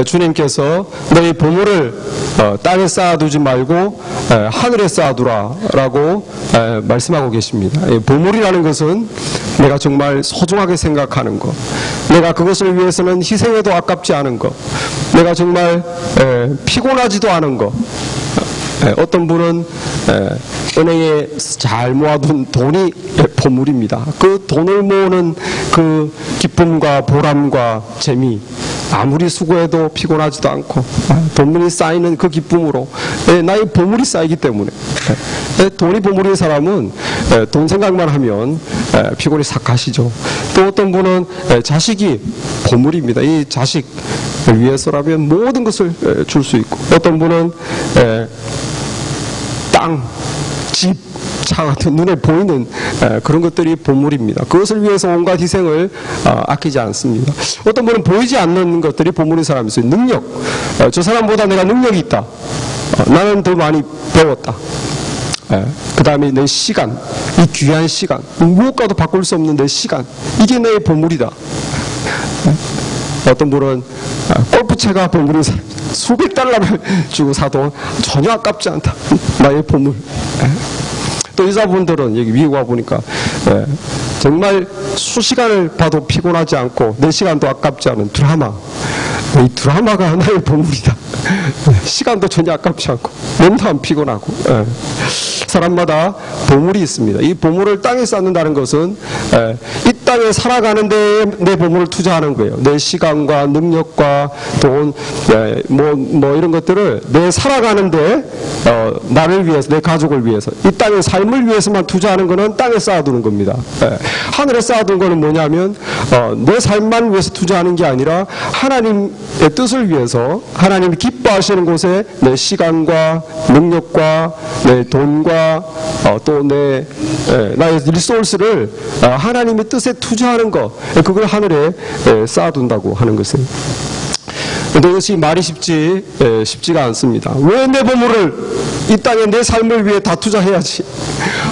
주님께서 너희 보물을 땅에 쌓아두지 말고 하늘에 쌓아두라라고 말씀하고 계십니다. 보물이라는 것은 내가 정말 소중하게 생각하는 것, 내가 그것을 위해서는 희생해도 아깝지 않은 것, 내가 정말 피곤하지도 않은 것. 어떤 분은 은행에 잘 모아둔 돈이 보물입니다. 그 돈을 모으는 그 기쁨과 보람과 재미, 아무리 수고해도 피곤하지도 않고 돈이 쌓이는 그 기쁨으로 나의 보물이 쌓이기 때문에 돈이 보물인 사람은 돈 생각만 하면 피곤이 싹 가시죠. 또 어떤 분은 자식이 보물입니다. 이 자식 위해서라면 모든 것을 줄 수 있고, 어떤 분은 땅, 집, 차 같은 눈에 보이는 그런 것들이 보물입니다. 그것을 위해서 온갖 희생을 아끼지 않습니다. 어떤 분은 보이지 않는 것들이 보물인 사람이 있어요. 능력. 저 사람보다 내가 능력이 있다. 나는 더 많이 배웠다. 그 다음에 내 시간, 이 귀한 시간, 무엇과도 바꿀 수 없는 내 시간, 이게 내 보물이다. 어떤 분은 골프채가 보물인 사람, 수백 달러를 주고 사도 전혀 아깝지 않다. 나의 보물. 또 여자분들은 여기 미국 와보니까 정말 수시간을 봐도 피곤하지 않고 내 시간도 아깝지 않은 드라마. 이 드라마가 하나의 보물이다. 시간도 전혀 아깝지 않고 몸도 안 피곤하고. 사람마다 보물이 있습니다. 이 보물을 땅에 쌓는다는 것은 이 땅에 살아가는데 내 보물을 투자하는 거예요. 내 시간과 능력과 돈, 뭐 이런 것들을 내 살아가는데 나를 위해서, 내 가족을 위해서, 이 땅의 삶을 위해서만 투자하는 것은 땅에 쌓아두는 겁니다. 하늘에 쌓아둔 것은 뭐냐면 내 삶만 위해서 투자하는 게 아니라 하나님의 뜻을 위해서, 하나님이 기뻐하시는 곳에 내 시간과 능력과 내 돈과 또 나의 리소스를 하나님의 뜻에 투자하는 것, 그걸 하늘에 쌓아둔다고 하는 것은. 근데 이것이 말이 쉽지가 않습니다. 왜 내 보물을 이 땅에 내 삶을 위해 다 투자해야지?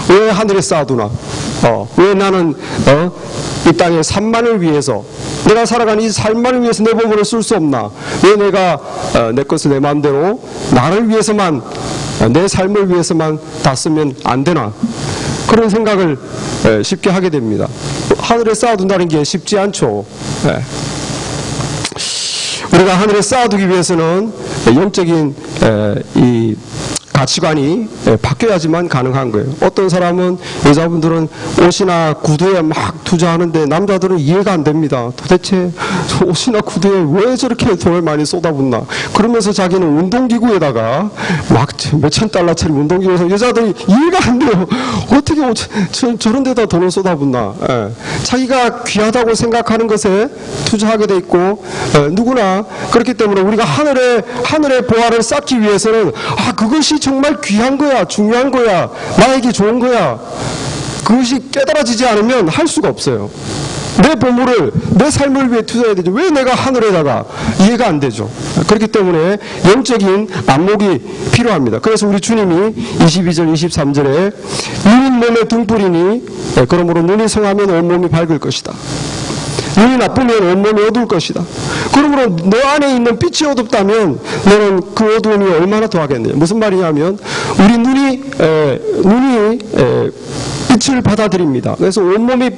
왜 하늘에 쌓아두나? 왜 나는 이 땅의 삶만을 위해서, 내가 살아가는 이 삶만을 위해서 내 보물을 쓸 수 없나? 왜 내가 내 것을 내 마음대로 나를 위해서만, 내 삶을 위해서만 다 쓰면 안 되나? 그런 생각을 쉽게 하게 됩니다. 하늘에 쌓아둔다는 게 쉽지 않죠. 우리가 하늘에 쌓아두기 위해서는 영적인 이 가치관이 바뀌어야지만 가능한 거예요. 어떤 사람은, 여자분들은 옷이나 구두에 막 투자하는데 남자들은 이해가 안 됩니다. 도대체 옷이나 구두에 왜 저렇게 돈을 많이 쏟아붓나. 그러면서 자기는 운동기구에다가 막 몇천 달러짜리 운동기구에서, 여자들이 이해가 안 돼요. 어떻게 저런 데다 돈을 쏟아붓나. 자기가 귀하다고 생각하는 것에 투자하게 돼 있고, 누구나 그렇기 때문에 우리가 하늘의 보화를 쌓기 위해서는 그것이 정말 귀한 거야, 중요한 거야, 나에게 좋은 거야, 그것이 깨달아지지 않으면 할 수가 없어요. 내 보물을 내 삶을 위해 투자해야 되죠. 왜 내가 하늘에다가? 이해가 안 되죠. 그렇기 때문에 영적인 안목이 필요합니다. 그래서 우리 주님이 22절 23절에 눈은 몸의 등불이니 그러므로 눈이 성하면 온몸이 밝을 것이다. 눈이 나쁘면 온몸이 어두울 것이다. 그러므로 너 안에 있는 빛이 어둡다면 너는 그 어두움이 얼마나 더하겠느냐. 무슨 말이냐면 우리 눈이 빛을 받아들입니다. 그래서 온몸이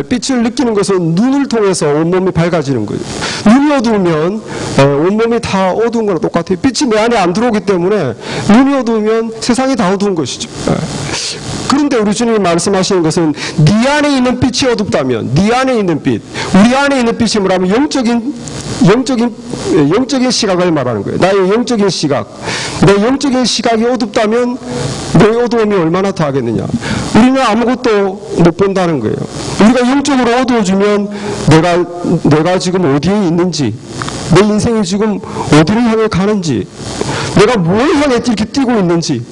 빛을 느끼는 것은 눈을 통해서 온몸이 밝아지는 거예요. 눈이 어두우면 온몸이 다 어두운 거랑 똑같아요. 빛이 내 안에 안 들어오기 때문에 눈이 어두우면 세상이 다 어두운 것이죠. 그런데 우리 주님이 말씀하시는 것은 네 안에 있는 빛이 어둡다면, 네 안에 있는 빛, 우리 안에 있는 빛이 뭐라면 영적인 시각을 말하는 거예요. 나의 영적인 시각, 내 영적인 시각이 어둡다면 내 어두움이 얼마나 더하겠느냐. 우리는 아무것도 못 본다는 거예요. 우리가 영적으로 어두워지면 내가 지금 어디에 있는지, 내 인생이 지금 어디를 향해 가는지, 내가 뭘 향해 이렇게 뛰고 있는지,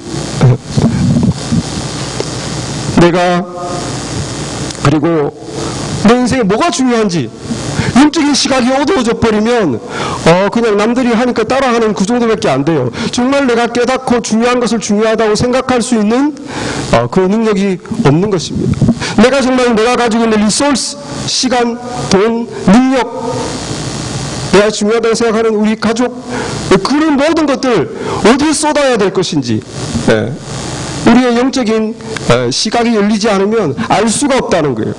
그리고 내 인생에 뭐가 중요한지, 영적인 시각이 어두워져 버리면 그냥 남들이 하니까 따라하는 그 정도밖에 안 돼요. 정말 내가 깨닫고 중요한 것을 중요하다고 생각할 수 있는 그 능력이 없는 것입니다. 내가 정말 내가 가지고 있는 리소스, 시간, 돈, 능력, 내가 중요하다고 생각하는 우리 가족, 그런 모든 것들 어디에 쏟아야 될 것인지, 우리의 영적인 시각이 열리지 않으면 알 수가 없다는 거예요.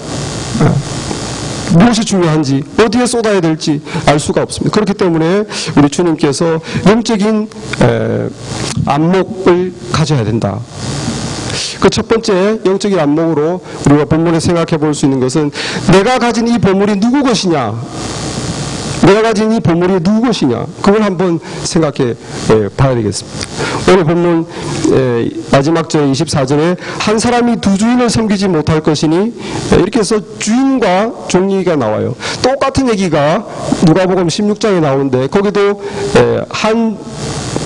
무엇이 중요한지, 어디에 쏟아야 될지 알 수가 없습니다. 그렇기 때문에 우리 주님께서 영적인 안목을 가져야 된다. 그 첫 번째 영적인 안목으로 우리가 본문에 생각해 볼 수 있는 것은 내가 가진 이 보물이 누구 것이냐, 내가 가진 이 보물이 누구 것이냐, 그걸 한번 생각해 봐야 되겠습니다. 오늘 본문 마지막 절 24절에 한 사람이 두 주인을 섬기지 못할 것이니, 이렇게 해서 주인과 종이가 나와요. 똑같은 얘기가 누가복음 16장에 나오는데 거기도 한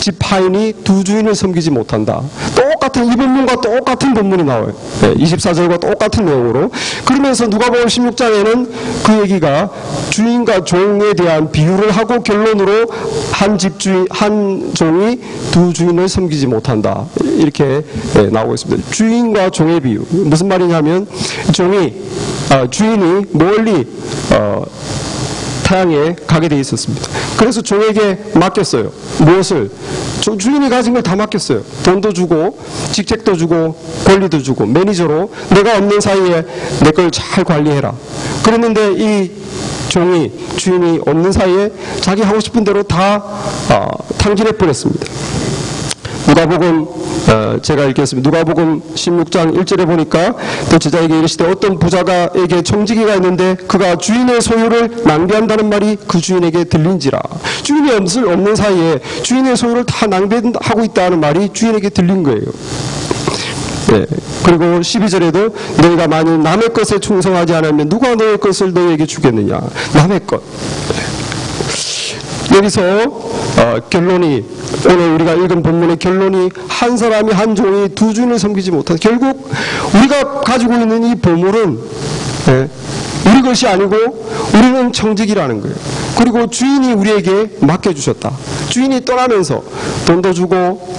지파인이 두 주인을 섬기지 못한다. 똑같은 이 본문과 똑같은 본문이 나와요. 24절과 똑같은 내용으로. 그러면서 누가복음 16장에는 그 얘기가 주인과 종에 대한 비유를 하고 결론으로 한 집주인, 한 종이 두 주인을 섬기지 못한다. 이렇게 나오고 있습니다. 주인과 종의 비유. 무슨 말이냐면 주인이 멀리 타향에 가게 돼 있었습니다. 그래서 종에게 맡겼어요. 무엇을? 주인이 가진 걸 다 맡겼어요. 돈도 주고 직책도 주고 권리도 주고 매니저로 내가 없는 사이에 내 걸 잘 관리해라. 그랬는데 이 종이 주인이 없는 사이에 자기 하고 싶은 대로 다 탕진해 버렸습니다. 누가복음 제가 읽겠습니다. 누가복음 16장 1절에 보니까 또 제자에게 이르시되 어떤 부자가에게 청지기가 있는데 그가 주인의 소유를 낭비한다는 말이 그 주인에게 들린지라. 주인이 없는 사이에 주인의 소유를 다 낭비하고 있다는 말이 주인에게 들린 거예요. 그리고 12절에도 너희가 만일 남의 것에 충성하지 않으면 누가 너의 것을 너희에게 주겠느냐. 남의 것. 여기서 결론이, 오늘 우리가 읽은 본문의 결론이 한 사람이 한 종이 두 주인을 섬기지 못한, 결국 우리가 가지고 있는 이 보물은 우리 것이 아니고 우리는 청직이라는 거예요. 그리고 주인이 우리에게 맡겨주셨다. 주인이 떠나면서 돈도 주고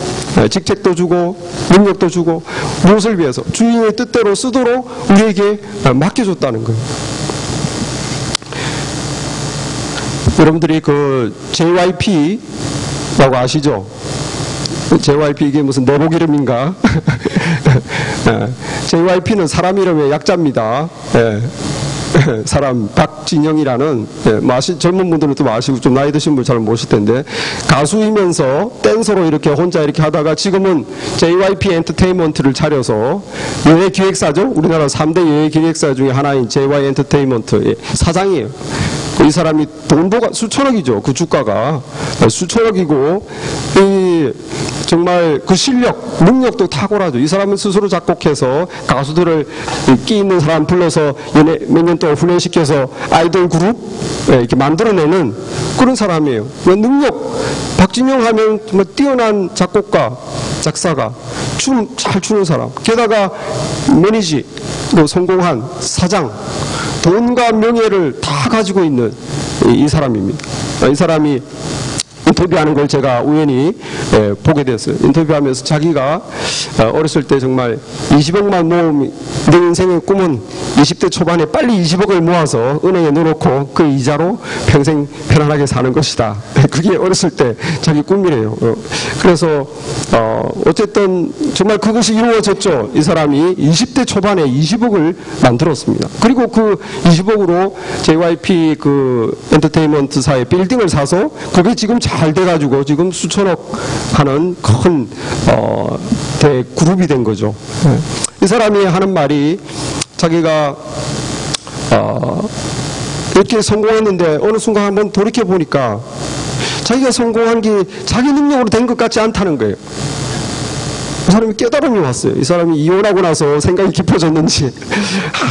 직책도 주고 능력도 주고 무엇을 위해서? 주인의 뜻대로 쓰도록 우리에게 맡겨줬다는 거예요. 여러분들이 그 JYP라고 아시죠? JYP 이게 무슨 내복 이름인가? JYP는 사람 이름의 약자입니다. 사람 박진영이라는, 젊은 분들은 또 아시고 좀 나이 드신 분 잘 모실 텐데, 가수이면서 댄서로 이렇게 혼자 이렇게 하다가 지금은 JYP 엔터테인먼트를 차려서 여행기획사죠. 우리나라 3대 여행기획사 중에 하나인 JY 엔터테인먼트의 사장이에요. 이 사람이 돈도 수천억이죠. 그 주가가 수천억이고, 정말 그 실력, 능력도 탁월하죠. 이 사람은 스스로 작곡해서 가수들을 끼 있는 사람 불러서 몇 년 동안 훈련시켜서 아이돌 그룹 이렇게 만들어내는 그런 사람이에요. 능력, 박진영 하면 정말 뛰어난 작곡가, 작사가, 춤 잘 추는 사람, 게다가 매니지, 성공한 사장, 돈과 명예를 다 가지고 있는 이 사람입니다. 이 사람이 인터뷰하는 걸 제가 우연히 보게 됐어요. 인터뷰하면서 자기가 어렸을 때 정말 20억만 모으면 내 인생의 꿈은 20대 초반에 빨리 20억을 모아서 은행에 넣어놓고 그 이자로 평생 편안하게 사는 것이다. 그게 어렸을 때 자기 꿈이래요. 그래서 어쨌든 정말 그것이 이루어졌죠. 이 사람이 20대 초반에 20억을 만들었습니다. 그리고 그 20억으로 JYP 그 엔터테인먼트사의 빌딩을 사서 그게 지금 잘 돼가지고 지금 수천억 하는 큰 대그룹이 된 거죠. 이 사람이 하는 말이, 자기가 이렇게 성공했는데 어느 순간 한번 돌이켜 보니까 자기가 성공한 게 자기 능력으로 된 것 같지 않다는 거예요. 이 사람이 깨달음이 왔어요. 이 사람이 이혼하고 나서 생각이 깊어졌는지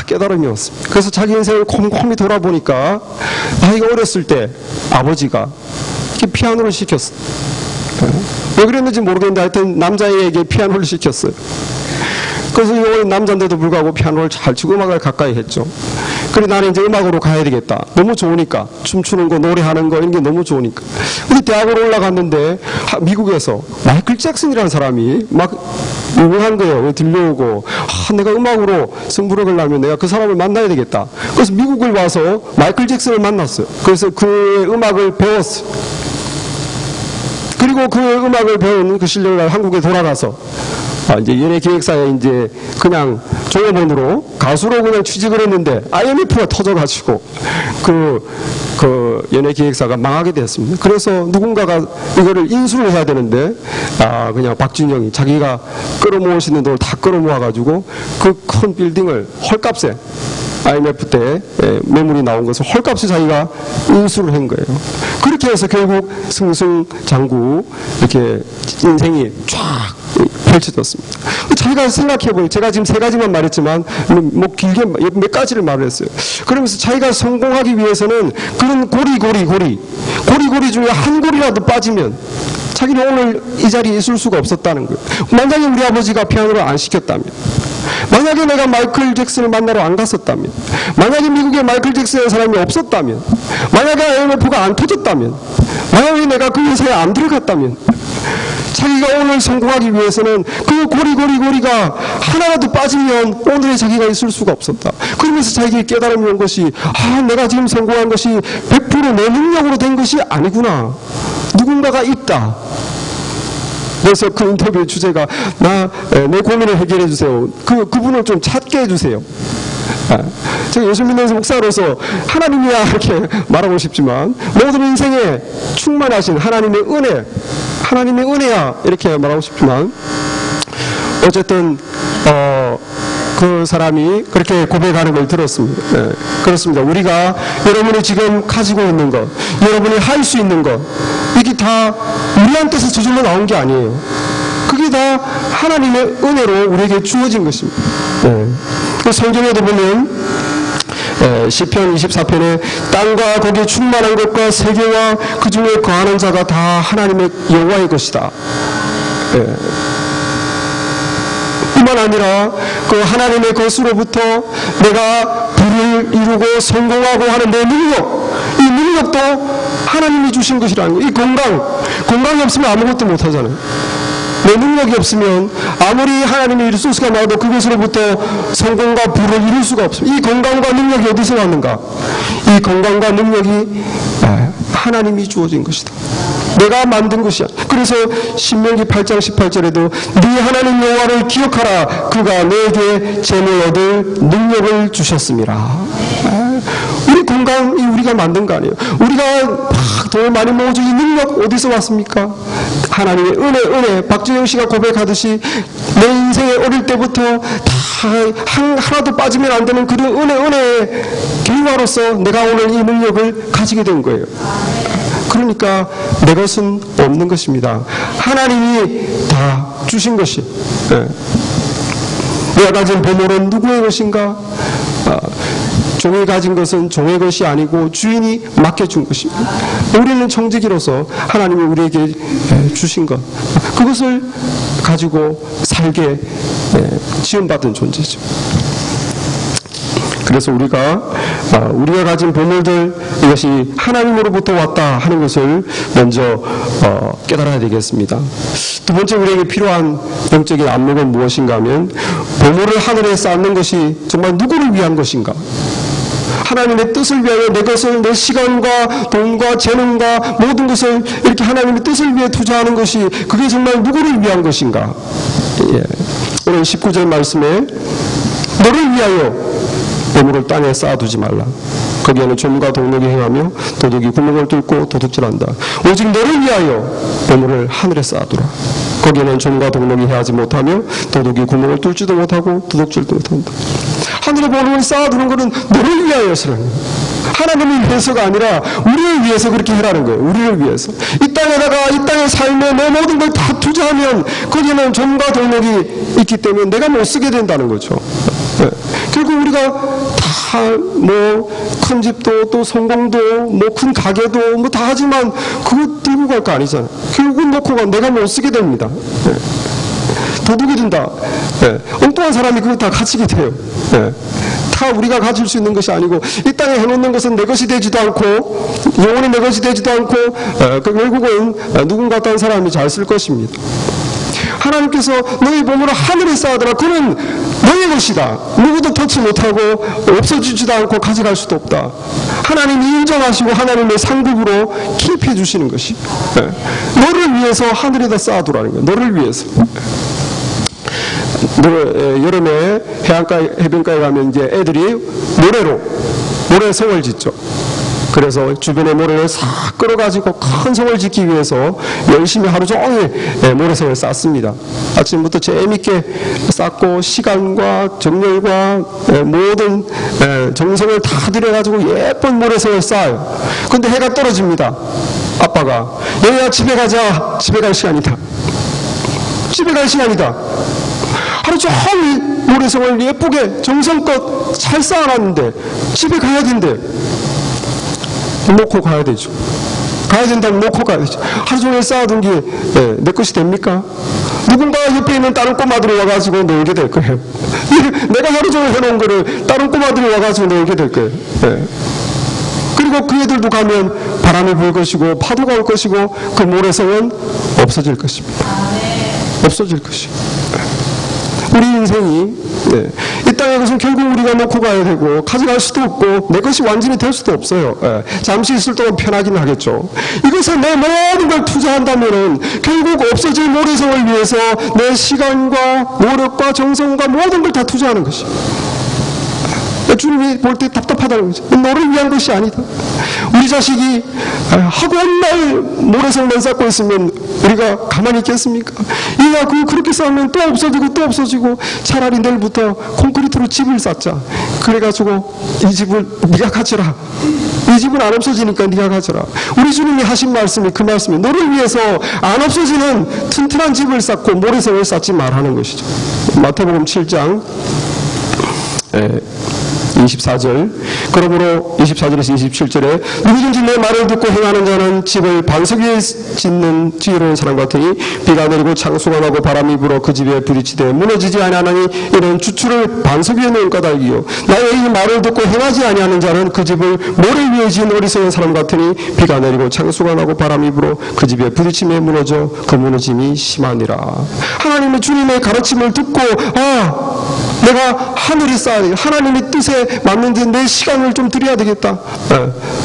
깨달음이 왔습니다. 그래서 자기 인생을 곰곰이 돌아보니까 아이가 어렸을 때 아버지가 이렇게 피아노를 시켰어요. 왜 그랬는지 모르겠는데 하여튼 남자에게 피아노를 시켰어요. 그래서 이 남자인데도 불구하고 피아노를 잘 치고 음악을 가까이 했죠. 그래 나는 이제 음악으로 가야 되겠다. 너무 좋으니까. 춤추는 거, 노래하는 거 이런 게 너무 좋으니까. 근데 대학으로 올라갔는데 미국에서 마이클 잭슨이라는 사람이 막 유명한 거예요. 들려오고 내가 음악으로 승부를 걸려면 내가 그 사람을 만나야 되겠다. 그래서 미국을 와서 마이클 잭슨을 만났어요. 그래서 그의 음악을 배웠어요. 그리고 그 음악을 배운 그 실력을 한국에 돌아가서 이제 연예기획사에 이제 그냥 종업원으로 가수로 그냥 취직을 했는데 IMF가 터져가지고 그 연예기획사가 망하게 됐습니다. 그래서 누군가가 이거를 인수를 해야 되는데 그냥 박준영이 자기가 끌어모을 수 있는 돈을 다 끌어모아가지고 그 큰 빌딩을 헐값에 IMF 때 매물이 나온 것을 헐값에 자기가 인수를 한 거예요. 그렇게 해서 결국 승승장구 이렇게 인생이 쫙 펼쳐졌습니다. 자기가 생각해보니 제가 지금 3가지만 말했지만 뭐 길게 몇 가지를 말을 했어요. 그러면서 자기가 성공하기 위해서는 그런 고리 중에 한 고리라도 빠지면 자기는 오늘 이 자리에 있을 수가 없었다는 거예요. 만약에 우리 아버지가 피아노를 안 시켰다면, 만약에 내가 마이클 잭슨을 만나러 안 갔었다면, 만약에 미국에 마이클 잭슨이라는 사람이 없었다면, 만약에 IMF가 안 터졌다면, 만약에 내가 그 회사에 안 들어갔다면, 자기가 오늘 성공하기 위해서는 그 고리가 하나라도 빠지면 오늘의 자기가 있을 수가 없었다. 그러면서 자기에게 깨달음이 온 것이 내가 지금 성공한 것이 100% 내 능력으로 된 것이 아니구나. 누군가가 있다. 그래서 그 인터뷰의 주제가 내 고민을 해결해 주세요. 그분을 좀 찾게 해주세요. 제가 예수 믿는 목사로서 하나님이야 이렇게 말하고 싶지만 모든 인생에 충만하신 하나님의 은혜야 이렇게 말하고 싶지만 어쨌든 그 사람이 그렇게 고백하는 걸 들었습니다. 그렇습니다. 우리가 여러분이 지금 가지고 있는 것, 여러분이 할 수 있는 것, 이게 다 우리한테서 저절로 나온 게 아니에요. 그게 다 하나님의 은혜로 우리에게 주어진 것입니다. 그 성경에도 보면 시편 24편에 땅과 거기에 충만한 것과 세계와 그 중에 거하는 자가 다 하나님의 여호와의 것이다. 뿐만 아니라 그 하나님의 것으로부터 내가 부를 이루고 성공하고 하는 내 능력, 이 능력도 하나님이 주신 것이라는 거예요. 이 건강이 없으면 아무것도 못하잖아요. 내 능력이 없으면 아무리 하나님의 리소스가 나와도 그것으로부터 성공과 부를 이룰 수가 없습니다. 이 건강과 능력이 어디서 왔는가? 이 건강과 능력이 하나님이 주어진 것이다. 내가 만든 것이야. 그래서 신명기 8장 18절에도 네 하나님 여호와를 기억하라. 그가 너에게 재물 얻을 능력을 주셨습니다. 우리 건강이 우리가 만든 거 아니에요. 우리가 돈 많이 모아준 이 능력 어디서 왔습니까? 하나님의 은혜. 박준영 씨가 고백하듯이 내 인생에 어릴 때부터 다 하나도 빠지면 안 되는 그런 은혜의 결과로서 내가 오늘 이 능력을 가지게 된 거예요. 그러니까 내 것은 없는 것입니다. 하나님이 다 주신 것이. 내가 가진 보물은 누구의 것인가? 종이 가진 것은 종의 것이 아니고 주인이 맡겨준 것입니다. 우리는 청지기로서 하나님이 우리에게 주신 것, 그것을 가지고 살게 지원받은 존재죠. 그래서 우리가 가진 보물들, 이것이 하나님으로부터 왔다 하는 것을 먼저 깨달아야 되겠습니다. 두 번째 우리에게 필요한 영적인 안목은 무엇인가 하면 보물을 하늘에 쌓는 것이 정말 누구를 위한 것인가? 하나님의 뜻을 위하여 내 것을, 내 시간과 돈과 재능과 모든 것을 이렇게 하나님의 뜻을 위해 투자하는 것이 그게 정말 누구를 위한 것인가? 오늘 19절 말씀에 너를 위하여 보물을 땅에 쌓아두지 말라. 거기에는 좀과 동력이 행하며 도둑이 구멍을 뚫고 도둑질한다. 오직 너를 위하여 보물을 하늘에 쌓아두라. 거기에는 좀과 동력이 행하지 못하며 도둑이 구멍을 뚫지도 못하고 도둑질도 못한다. 하늘에 보물을 쌓아두는 것은 너를 위하여서라는 거예요. 하나님을 위해서가 아니라 우리를 위해서 그렇게 해라는 거예요. 우리를 위해서. 이 땅의 삶에 내 모든 걸 다 투자하면 거기에는 좀과 동력이 있기 때문에 내가 못 쓰게 된다는 거죠. 결국 우리가 다 큰 집도 또 성공도 큰 가게도 다 하지만 그거 들고 갈 거 아니잖아요. 결국은 놓고 가 내가 못 쓰게 됩니다. 도둑이 된다. 엉뚱한 사람이 그거 다 가지게 돼요. 다 우리가 가질 수 있는 것이 아니고 이 땅에 해놓는 것은 내 것이 되지도 않고 영원히 내 것이 되지도 않고 결국은 누군가 다른 사람이 잘 쓸 것입니다. 하나님께서 너희 보물을 하늘에 쌓아두라. 그는 너의 것이다. 누구도 터치 못하고 없어지지도 않고 가져갈 수도 없다. 하나님이 인정하시고 하나님의 상급으로 킵해 주시는 것이 너를 위해서 하늘에다 쌓아두라는 거야. 너를 위해서. 여름에 해변가에 가면 이제 애들이 모래성을 짓죠. 그래서 주변에 모래를 싹 끌어가지고 큰 성을 짓기 위해서 열심히 하루 종일 모래성을 쌓습니다. 아침부터 재미있게 쌓고 시간과 정열과 모든 정성을 다 들여가지고 예쁜 모래성을 쌓아요. 근데 해가 떨어집니다. 아빠가 얘야 집에 가자. 집에 갈 시간이다. 집에 갈 시간이다. 하루 종일 모래성을 예쁘게 정성껏 잘 쌓아놨는데 집에 가야 된대. 놓고 가야 되죠. 가야 된다면 놓고 가야 되죠. 하루 종일 쌓아둔 게 내 것이 됩니까? 누군가 옆에 있는 다른 꼬마들이 와가지고 놀게 될 거예요. 내가 하루 종일 해놓은 거를 다른 꼬마들이 와가지고 놀게 될 거예요. 그리고 그 애들도 가면 바람이 불 것이고 파도가 올 것이고 그 모래성은 없어질 것입니다. 없어질 것이에요. 우리 인생이 이 땅의 것은 결국 우리가 놓고 가야 되고 가져갈 수도 없고 내 것이 완전히 될 수도 없어요. 잠시 있을 동안 편하긴 하겠죠. 이것에 내 모든 걸 투자한다면은 결국 없어질 모래성을 위해서 내 시간과 노력과 정성과 모든 걸 다 투자하는 것이에요. 주님이 볼 때 답답하다는 거죠. 너를 위한 것이 아니다. 우리 자식이 하고 날 모래성만 쌓고 있으면 우리가 가만히 있겠습니까? 얘가 그렇게 쌓으면 또 없어지고 또 없어지고 차라리 내일부터 콘크리트로 집을 쌓자. 그래가지고 이 집을 네가 가져라. 이 집은 안 없어지니까 네가 가져라. 우리 주님이 하신 말씀이 그 말씀이에요. 너를 위해서 안 없어지는 튼튼한 집을 쌓고 모래성을 쌓지 말라는 것이죠. 마태복음 7장 24절. 그러므로 24절에서 27절에 누구든지 내 말을 듣고 행하는 자는 집을 반석 위에 짓는 지혜로운 사람 같으니 비가 내리고 창수가 나고 바람이 불어 그 집에 부딪히되 무너지지 아니하나니 이는 주추를 반석 위에 놓은 까닭이요 나의 이 말을 듣고 행하지 아니하는 자는 그 집을 모래 위에 지은 어리석은 사람 같으니 비가 내리고 창수가 나고 바람이 불어 그 집에 부딪힘에 무너져 그 무너짐이 심하니라. 하나님의 주님의 가르침을 듣고 내가 하늘이 쌓아야 돼. 하나님의 뜻에 맞는데 내 시간을 좀 드려야 되겠다.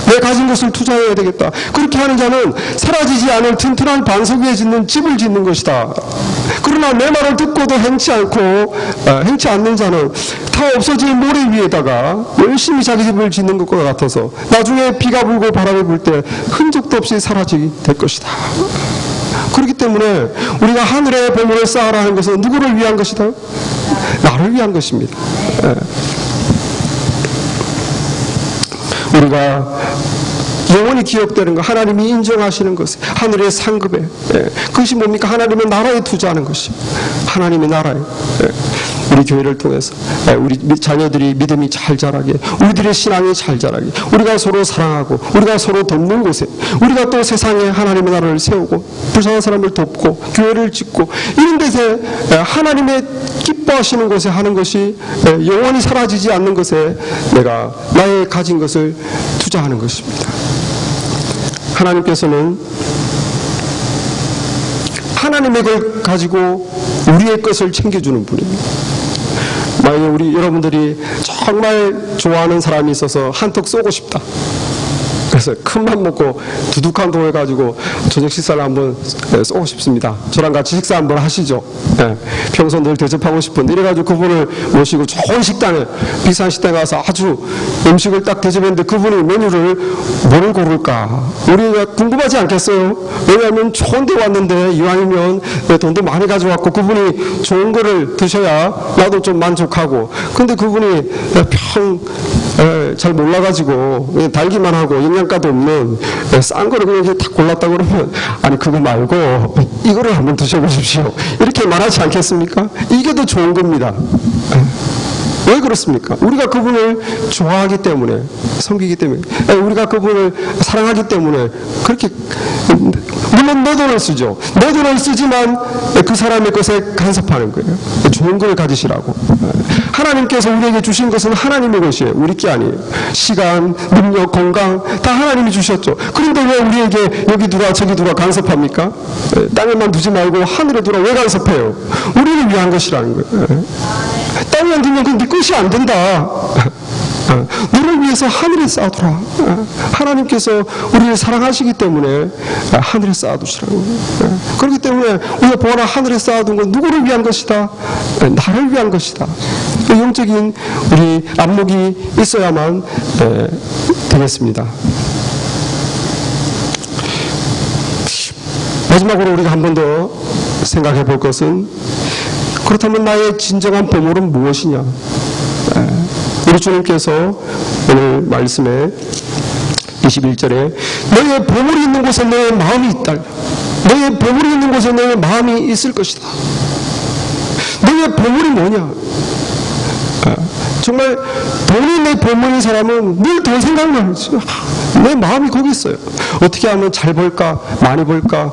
내 가진 것을 투자해야 되겠다. 그렇게 하는 자는 사라지지 않을 튼튼한 반석 위에 짓는 집을 짓는 것이다. 그러나 내 말을 듣고도 행치 않는 자는 다 없어질 모래 위에다가 열심히 자기 집을 짓는 것과 같아서 나중에 비가 불고 바람이 불 때 흔적도 없이 사라지게 될 것이다. 그렇기 때문에 우리가 하늘에 보물을 쌓아라는 것은 누구를 위한 것이다? 나를 위한 것입니다. 우리가 영원히 기억되는 것, 하나님이 인정하시는 것, 하늘의 상급에 그것이 뭡니까? 하나님의 나라에 투자하는 것입니다. 하나님의 나라에 우리 교회를 통해서 우리 자녀들이 믿음이 잘 자라게, 우리들의 신앙이 잘 자라게, 우리가 서로 사랑하고 우리가 서로 돕는 곳에 우리가 또 세상에 하나님의 나라를 세우고 불쌍한 사람을 돕고 교회를 짓고 이런 데서 하나님의 기뻐하시는 곳에 하는 것이 영원히 사라지지 않는 것에 내가 나의 가진 것을 투자하는 것입니다. 하나님께서는 하나님의 걸 가지고 우리의 것을 챙겨주는 분입니다. 만약에 우리 여러분들이 정말 좋아하는 사람이 있어서 한턱 쏘고 싶다. 그래서 큰맘 먹고 두둑한 돈 해가지고 저녁 식사를 한번 쏘고 싶습니다. 저랑 같이 식사 한번 하시죠. 평소 늘 대접하고 싶은데 이래가지고 그분을 모시고 좋은 식당에 비싼 식당에 가서 아주 음식을 딱 대접했는데 그분이 메뉴를 뭘 고를까? 우리가 궁금하지 않겠어요? 왜냐하면 좋은 데 왔는데 이왕이면 돈도 많이 가져왔고 그분이 좋은 거를 드셔야 나도 좀 만족하고 근데 그분이 잘 몰라가지고 달기만 하고 영양가도 없는 싼 거를 그냥 이렇게 딱 골랐다 그러면 아니 그거 말고 이거를 한번 드셔보십시오 이렇게 말하지 않겠습니까? 이게 더 좋은 겁니다. 왜 그렇습니까? 우리가 그분을 좋아하기 때문에 섬기기 때문에 우리가 그분을 사랑하기 때문에 그렇게 물론 내 돈을 쓰죠. 내 돈을 쓰지만 그 사람의 것에 간섭하는 거예요. 좋은 걸 가지시라고. 하나님께서 우리에게 주신 것은 하나님의 것이에요. 우리 게 아니에요. 시간, 능력, 건강 다 하나님이 주셨죠. 그런데 왜 우리에게 여기 두라 저기 두라 간섭합니까? 땅에만 두지 말고 하늘에 두라 왜 간섭해요? 우리를 위한 것이라는 거예요. 땅에만 두면 그건 네 것이 안 된다. 너를 위해서 하늘에 쌓아두라. 하나님께서 우리를 사랑하시기 때문에 하늘에 쌓아두시라고. 그렇기 때문에 우리가 보아라 하늘에 쌓아둔 건 누구를 위한 것이다? 나를 위한 것이다. 영적인 우리 안목이 있어야만 되겠습니다. 마지막으로 우리가 한 번 더 생각해 볼 것은, 그렇다면 나의 진정한 보물은 무엇이냐? 우리 주님께서 오늘 말씀에 21절에 너의 보물이 있는 곳에 너의 마음이 있다. 너의 보물이 있는 곳에 너의 마음이 있을 것이다. 너의 보물이 뭐냐? 정말 돈이 내 보물인 사람은 늘 돈 생각만 하죠. 내 마음이 거기 있어요. 어떻게 하면 잘 벌까? 많이 벌까?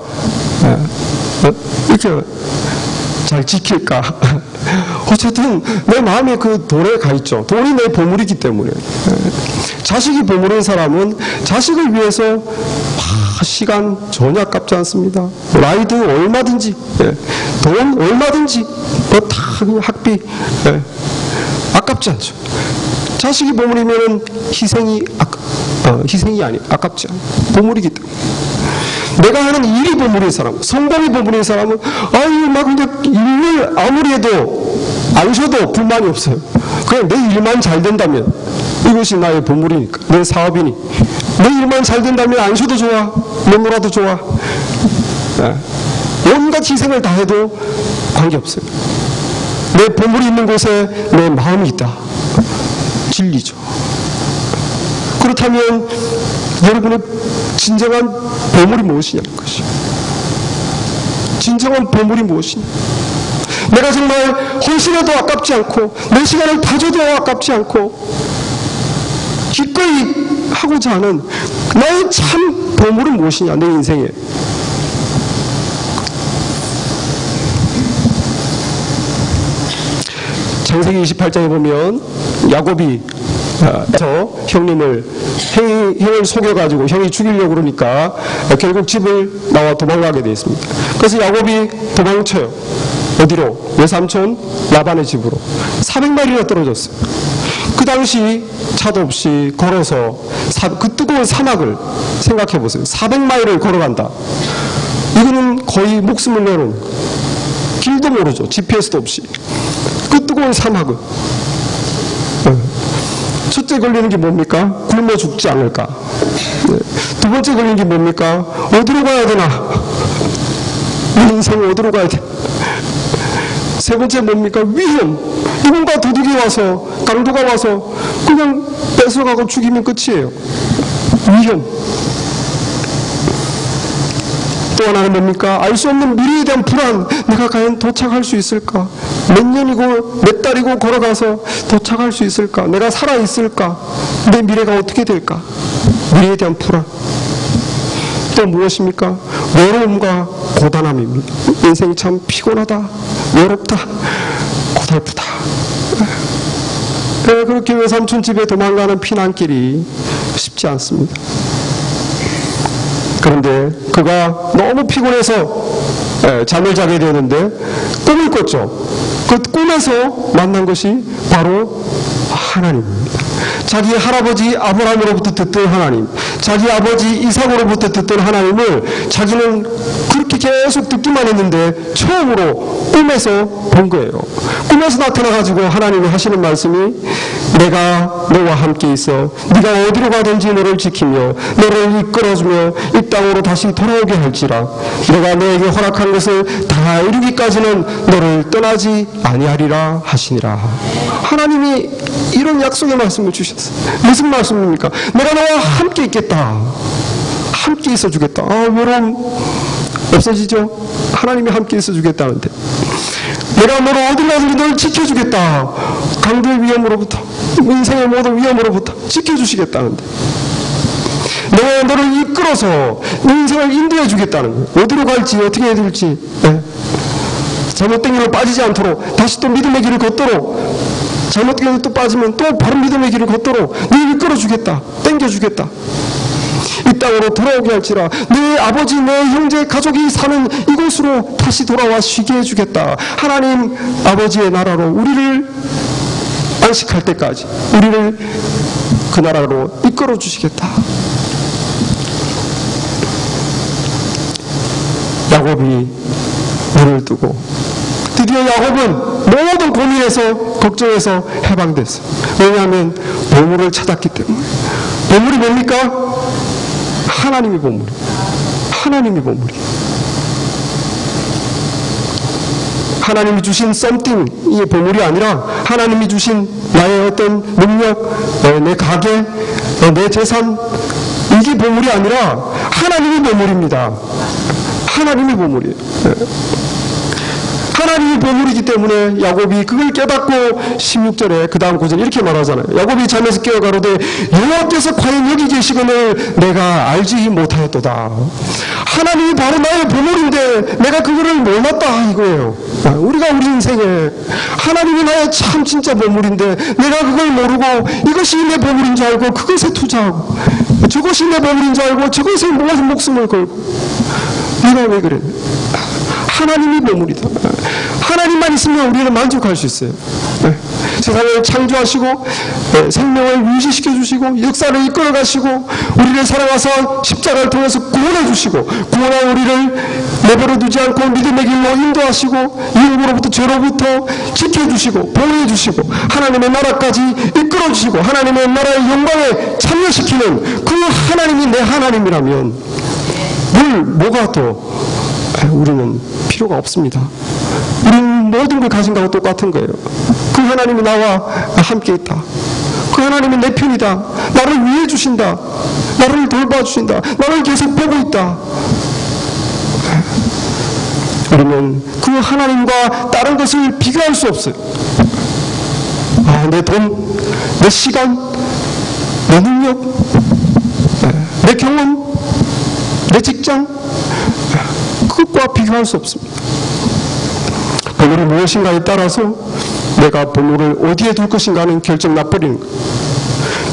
이렇게 잘 지킬까? 어쨌든 내 마음에 그 돈에 가 있죠. 돈이 내 보물이기 때문에. 자식이 보물인 사람은 자식을 위해서 시간 전혀 아깝지 않습니다. 라이드 얼마든지, 돈 얼마든지, 다 그냥 학비 아깝지 않죠. 자식이 보물이면 희생이 아깝지 않아요. 보물이기 때문에. 내가 하는 일이 보물인 사람, 성공이 보물인 사람은 막 그냥 일을 아무리 해도 안 쉬어도 불만이 없어요. 그냥 내 일만 잘 된다면 이것이 나의 보물이니까, 내 사업이니 내 일만 잘 된다면 안 쉬어도 좋아, 못 놀아도 좋아. 온갖 희생을 다 해도 관계없어요. 내 보물이 있는 곳에 내 마음이 있다. 진리죠. 그렇다면 여러분의 진정한 보물이 무엇이냐는 것이죠. 진정한 보물이 무엇이냐. 내가 정말 헌신해도 아깝지 않고 내 시간을 다 줘도 아깝지 않고 기꺼이 하고자 하는 나의 참 보물은 무엇이냐, 내 인생에. 창세기 28장에 보면 야곱이 저 형을 속여가지고 형이 죽이려고 그러니까 결국 집을 나와 도망가게 되어 있습니다. 그래서 야곱이 도망쳐요. 어디로? 외삼촌 라반의 집으로. 400마일이나 떨어졌어요. 그 당시 차도 없이 걸어서 그 뜨거운 사막을 생각해 보세요. 400마일을 걸어간다. 이거는 거의 목숨을 내놓은, 길도 모르죠. GPS도 없이. 그 뜨거운 사막을. 첫째 걸리는 게 뭡니까? 굶어 죽지 않을까. 두 번째 걸리는 게 뭡니까? 어디로 가야 되나? 이 인생은 어디로 가야 돼? 세 번째 뭡니까? 위험. 누군가 도둑이 와서, 강도가 와서 그냥 뺏어가고 죽이면 끝이에요. 위험. 또 하나는 뭡니까? 알 수 없는 미래에 대한 불안. 내가 과연 도착할 수 있을까? 몇 년이고 몇 달이고 걸어가서 도착할 수 있을까? 내가 살아있을까? 내 미래가 어떻게 될까? 미래에 대한 불안. 또 무엇입니까? 외로움과 고단함입니다. 인생이 참 피곤하다, 외롭다, 고달프다. 그렇게 외삼촌 집에 도망가는 피난길이 쉽지 않습니다. 그런데 그가 너무 피곤해서 잠을 자게 되었는데 꿈을 꿨죠. 그 꿈에서 만난 것이 바로 하나님입니다. 자기 할아버지 아브라함으로부터 듣던 하나님, 자기 아버지 이삭으로부터 듣던 하나님을 자기는 그렇게 계속 듣기만 했는데 처음으로 꿈에서 본 거예요. 꿈에서 나타나가지고 하나님이 하시는 말씀이 내가 너와 함께 있어 네가 어디로 가든지 너를 지키며 너를 이끌어주며 이 땅으로 다시 돌아오게 할지라. 내가 너에게 허락한 것을 다 이루기까지는 너를 떠나지 아니하리라 하시니라. 하나님이 이런 약속의 말씀을 주셨어요. 무슨 말씀입니까? 내가 너와 함께 있겠다. 함께 있어 주겠다. 외로움 없어지죠? 하나님이 함께 있어 주겠다는데. 내가 너를 어디 가든지 너를 지켜주겠다. 강도의 위험으로부터, 인생의 모든 위험으로부터 지켜주시겠다는데. 내가 너를 이끌어서 내 인생을 인도해 주겠다는 거예요. 어디로 갈지 어떻게 해야 될지 잘못된 길로 빠지지 않도록 다시 또 믿음의 길을 걷도록 잘못된 길로 또 빠지면 또 바른 믿음의 길을 걷도록 너를 이끌어 주겠다. 땡겨 주겠다. 이 땅으로 돌아오게 할지라 내 아버지 내 형제 가족이 사는 이곳으로 다시 돌아와 쉬게 해주겠다. 하나님 아버지의 나라로 우리를 안식할 때까지 우리를 그 나라로 이끌어 주시겠다. 야곱이 눈을 뜨고 드디어 야곱은 모든 고민에서 걱정에서 해방됐어요. 왜냐하면 보물을 찾았기 때문에. 보물이 뭡니까? 하나님이 보물이. 하나님이 보물이. 하나님이 주신 썸띵이 보물이 아니라 하나님이 주신 나의 어떤 능력, 내 가게, 내 재산, 이게 보물이 아니라 하나님이 보물입니다. 하나님이 보물이에요. 하나님이 보물이기 때문에 야곱이 그걸 깨닫고 16절에 그 다음 구절 이렇게 말하잖아요. 야곱이 잠에서 깨어 가로되 여호와께서 과연 여기 계시거늘 내가 알지 못하였도다. 하나님이 바로 나의 보물인데 내가 그거를 몰랐다 이거예요. 우리가 우리 인생에 하나님이 나의 참 진짜 보물인데 내가 그걸 모르고 이것이 내 보물인 줄 알고 그것에 투자하고 저것이 내 보물인 줄 알고 저것에 모든 목숨을 걸고 내가 왜 그래? 하나님이 보물이다. 하나님만 있으면 우리는 만족할 수 있어요. 세상을 창조하시고 생명을 유지시켜 주시고 역사를 이끌어 가시고 우리를 사랑하사 십자가를 통해서 구원해 주시고 구원한 우리를 내버려 두지 않고 믿음의 길로 인도하시고 유혹으로부터 죄로부터 지켜주시고 보호해 주시고 하나님의 나라까지 이끌어 주시고 하나님의 나라의 영광에 참여시키는 그 하나님이 내 하나님이라면 뭐가 더 우리는 필요가 없습니다. 우리는 모든 걸 가진 것과 똑같은 거예요. 그 하나님이 나와 함께 있다. 그 하나님이 내 편이다. 나를 위해 주신다. 나를 돌봐주신다. 나를 계속 보고 있다. 우리는 그 하나님과 다른 것을 비교할 수 없어요. 내 돈, 내 시간, 내 능력, 내 경험, 내 직장, 그것과 비교할 수 없습니다. 보물이 무엇인가에 따라서 내가 보물을 어디에 둘 것인가는 결정 나버리는 거예요.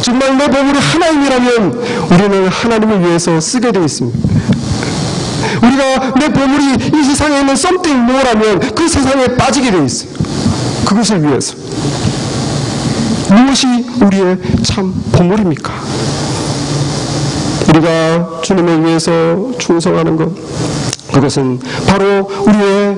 정말 내 보물이 하나님이라면 우리는 하나님을 위해서 쓰게 되어 있습니다. 우리가 내 보물이 이 세상에 있는 something more라면 그 세상에 빠지게 되어 있어요. 그것을 위해서. 무엇이 우리의 참 보물입니까? 우리가 주님을 위해서 충성하는 것, 그것은 바로 우리의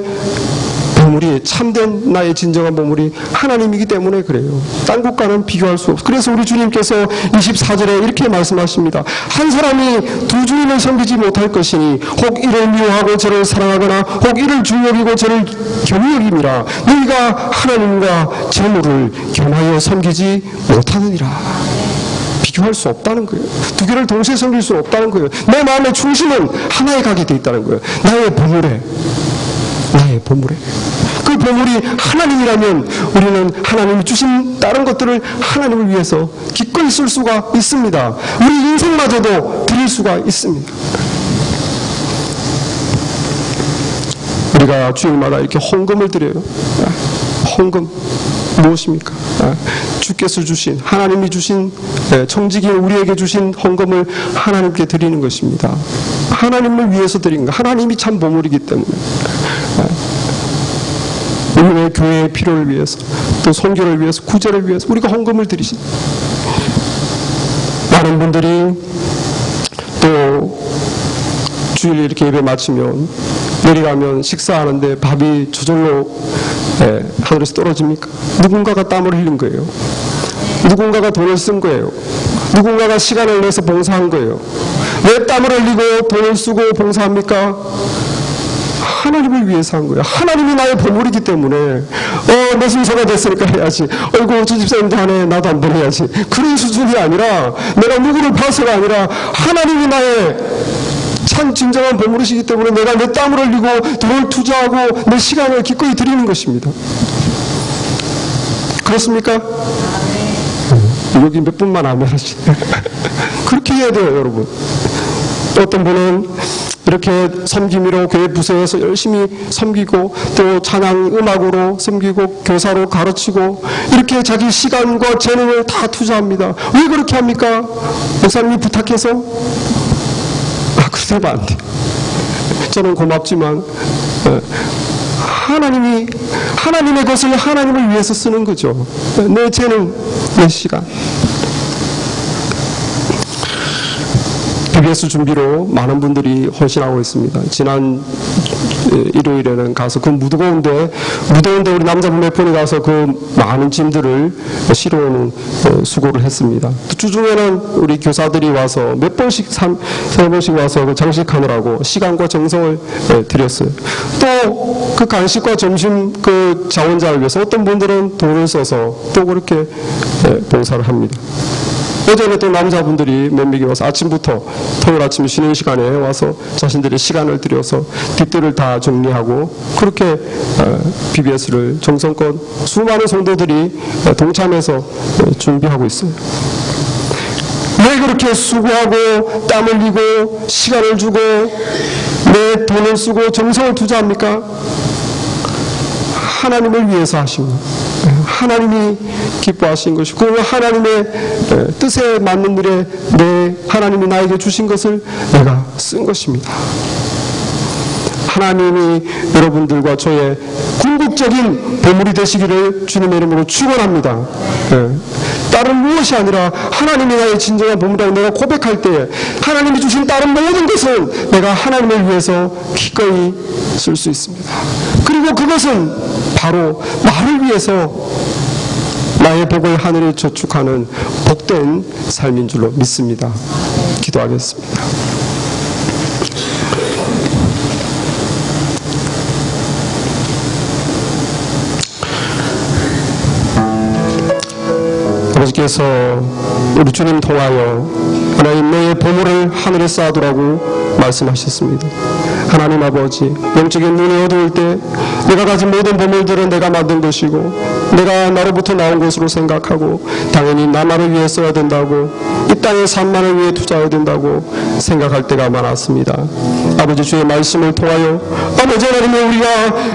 보물이 참된 나의 진정한 보물이 하나님이기 때문에 그래요. 딴 것과는 비교할 수 없어요. 그래서 우리 주님께서 24절에 이렇게 말씀하십니다. 한 사람이 두 주님을 섬기지 못할 것이니 혹 이를 미워하고 저를 사랑하거나 혹 이를 중여기고 저를 겸히 여김이라. 너희가 하나님과 재물을 겸하여 섬기지 못하느니라. 비교할 수 없다는 거예요. 두 개를 동시에 섬길 수 없다는 거예요. 내 마음의 중심은 하나에 가게 돼 있다는 거예요. 나의 보물에. 나의 보물에. 그 보물이 하나님이라면 우리는 하나님이 주신 다른 것들을 하나님을 위해서 기꺼이 쓸 수가 있습니다. 우리 인생마저도 드릴 수가 있습니다. 우리가 주일마다 이렇게 헌금을 드려요. 헌금 무엇입니까? 주께서 주신, 하나님이 주신, 청지기 우리에게 주신 헌금을 하나님께 드리는 것입니다. 하나님을 위해서 드리는 것. 하나님이 참 보물이기 때문에. 우리의 교회의 필요를 위해서, 또 선교를 위해서, 구제를 위해서 우리가 헌금을 드리신. 많은 분들이 또 주일 이렇게 예배 마치면 내려가면 식사하는데 밥이 저절로 하늘에서 떨어집니까? 누군가가 땀을 흘린 거예요. 누군가가 돈을 쓴 거예요. 누군가가 시간을 내서 봉사한 거예요. 왜 땀을 흘리고 돈을 쓰고 봉사합니까? 하나님을 위해서 한 거예요. 하나님이 나의 보물이기 때문에 내 순서가 됐으니까 해야지. 어이구 저 집사님도 하네 나도 한번 해야지. 그런 수준이 아니라 내가 누구를 봐서가 아니라 하나님이 나의 참 진정한 보물이시기 때문에 내가 내 땀을 흘리고 돈을 투자하고 내 시간을 기꺼이 드리는 것입니다. 그렇습니까? 여기 몇 분만 하면 하시. 그렇게 해야 돼요, 여러분. 어떤 분은 이렇게 섬김으로 교회 부서에서 열심히 섬기고 또 찬양 음악으로 섬기고 교사로 가르치고 이렇게 자기 시간과 재능을 다 투자합니다. 왜 그렇게 합니까? 목사님이 부탁해서? 그렇게 하면 안 돼. 저는 고맙지만 하나님의 것을 하나님을 위해서 쓰는 거죠. 내 재능, 내 시간. BBS 준비로 많은 분들이 헌신하고 있습니다. 지난 일요일에는 가서 그 무더운데 우리 남자분 몇 분이 가서 그 많은 짐들을 실어오는 수고를 했습니다. 주중에는 우리 교사들이 와서 몇 번씩, 세 번씩 와서 그 장식하느라고 시간과 정성을 들였어요. 또 그 간식과 점심 그 자원자를 위해서 어떤 분들은 돈을 써서 또 그렇게 봉사를 합니다. 어제는 또 남자분들이 몇 명이 와서 아침부터 토요일 아침 쉬는 시간에 와서 자신들의 시간을 들여서 뒷뜰을 다 정리하고 그렇게 BBS를 정성껏 수많은 성도들이 동참해서 준비하고 있어요. 왜 그렇게 수고하고 땀 흘리고 시간을 주고 내 돈을 쓰고 정성을 투자합니까? 하나님을 위해서 하신 것. 하나님이 기뻐하신 것이고 그 하나님의 뜻에 맞는 일에 하나님이 나에게 주신 것을 내가 쓴 것입니다. 하나님이 여러분들과 저의 궁극적인 보물이 되시기를 주님의 이름으로 축원합니다. 다른 무엇이 아니라 하나님이 나의 진정한 보물이라고 내가 고백할 때에 하나님이 주신 다른 모든 것은 내가 하나님을 위해서 기꺼이 쓸 수 있습니다. 그리고 그것은 바로 나를 위해서 나의 복을 하늘에 저축하는 복된 삶인 줄로 믿습니다. 기도하겠습니다. 아버지께서 우리 주님 통하여 하나님 너의 보물을 하늘에 쌓아두라고 말씀하셨습니다. 하나님 아버지, 영적인 눈이 어두울 때 내가 가진 모든 보물들은 내가 만든 것이고 내가 나로부터 나온 것으로 생각하고 당연히 나만을 위해 써야 된다고 이 땅의 삶만을 위해 투자해야 된다고 생각할 때가 많았습니다. 아버지 주의 말씀을 통하여 아버지 하나님의 우리가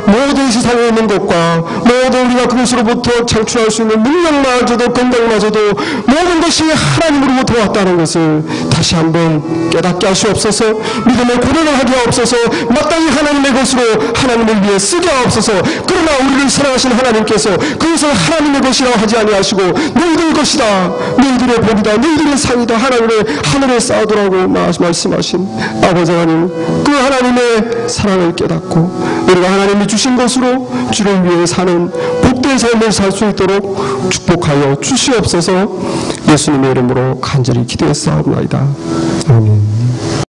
모든 세상에 있는 것과 모든 우리가 그것으로부터 창출할 수 있는 능력마저도 건강마저도 모든 것이 하나님으로부터 왔다는 것을 다시 한번 깨닫게 하시옵소서. 믿음의 고백을 하게 하옵소서. 마땅히 하나님의 것으로 하나님을 위해 쓰게 하옵소서. 그러나 우리를 사랑하신 하나님께서 그것을 하나님의 것이라고 하지 아니하시고 너희들 것이다, 너희들의 복이다, 너희들의 상이다, 하늘에 쌓아두라고 말씀하신 아버지 하나님, 그 하나님의 사랑을 깨닫고 우리가 하나님이 주신 것으로 주를 위해 사는 복된 삶을 살 수 있도록 축복하여 주시옵소서. 예수님의 이름으로 간절히 기도했사옵나이다. 아멘.